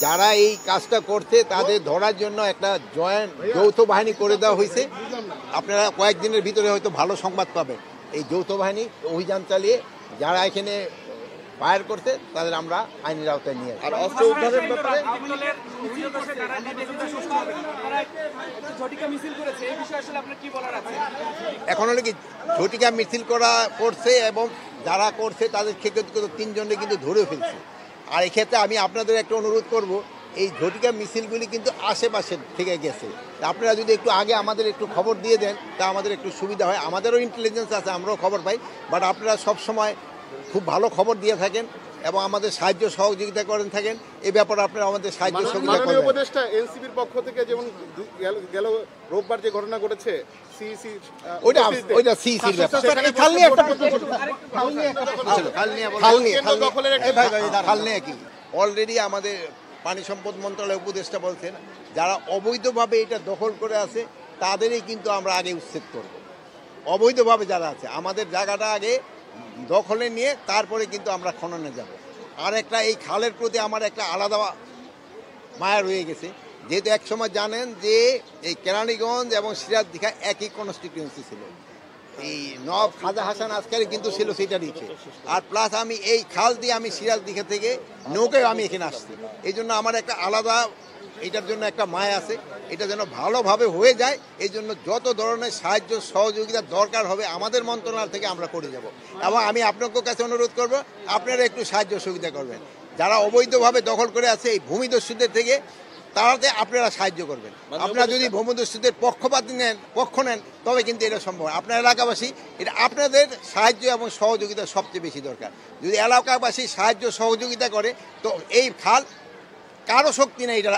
যারা এই কাজটা করছে তাদের ধরার জন্য একটা যৌথ বাহিনী করে দেওয়া হয়েছে। আপনারা কয়েকদিনের ভিতরে হয়তো ভালো সংবাদ পাবেন। এই যৌথ বাহিনী অভিযান চালিয়ে যারা এখানে ফায়ার করছে তাদের আমরা আইনের আওতায় নিয়ে আসি। আর অস্ত্র উদ্ধারের ব্যাপারে এখন হলো কি ঝটিকা মিছিল করছে এবং যারা করছে তাদের ক্ষেত্রে 3 জনকে কিন্তু ধরে ফেলছে। আর এক্ষেত্রে আমি আপনাদের একটা অনুরোধ করব, এই ঝটিকা মিছিলগুলি কিন্তু আশেপাশে থেকে গেছে। আপনারা যদি একটু আগে আমাদের একটু খবর দিয়ে দেন তা আমাদের একটু সুবিধা হয়। আমাদেরও ইন্টেলিজেন্স আছে, আমরাও খবর পাই, বাট আপনারা সবসময় খুব ভালো খবর দিয়ে থাকেন এবং আমাদের সাহায্য সহযোগিতা করেন থাকেন। এই ব্যাপারে আপনারা আমাদের সাহায্য সহযোগিতা করেন। উপদেষ্টা এনসিপির পক্ষ থেকে যেমন গেল রোববার যে ঘটনা ঘটেছে ওইটা সিসির ব্যাপার। অলরেডি আমাদের পানি সম্পদ মন্ত্রণালয়ের উপদেষ্টা বলছেন যারা অবৈধভাবে এটা দখল করে আছে তাদেরই কিন্তু আমরা আগে উচ্ছেদ করব। অবৈধভাবে যারা আছে আমাদের জায়গাটা আগে দখলে নিয়ে তারপরে কিন্তু আমরা খননে যাব। আর একটা এই খালের প্রতি আমার একটা আলাদা মায়া রয়ে গেছে, যেহেতু একসময় জানেন যে এই কেরানীগঞ্জ এবং সিরাজদিঘা একই কনস্টিটিউয়েন্সি ছিল। এই নবাব খাজা হাসান আজকারি কিন্তু ছিল সেটা নিচে। আর প্লাস আমি এই খাল দিয়ে আমি সিরাজদিঘা থেকে নৌকায় আমি এখানে আসছি। এই জন্য আমার একটা আলাদা এটার জন্য একটা মায়া আছে। এটা যেন ভালোভাবে হয়ে যায়, এই জন্য যত ধরনের সাহায্য সহযোগিতা দরকার হবে আমাদের মন্ত্রণালয় থেকে আমরা করে যাব। এবং আমি আপনাদের কাছে অনুরোধ করব আপনারা একটু সাহায্য সহযোগিতা করবেন। যারা অবৈধভাবে দখল করে আছে এই ভূমিদস্যুদের থেকে তারাতে আপনারা সাহায্য করবেন। আপনারা যদি ভূমিদস্যুদের পক্ষ নেন তবে কিন্তু এটা সম্ভব। আপনার এলাকাবাসী এটা আপনাদের সাহায্য এবং সহযোগিতা সবচেয়ে বেশি দরকার। যদি এলাকাবাসী সাহায্য সহযোগিতা করে তো এই খাল কারো শক্তি নেই এটা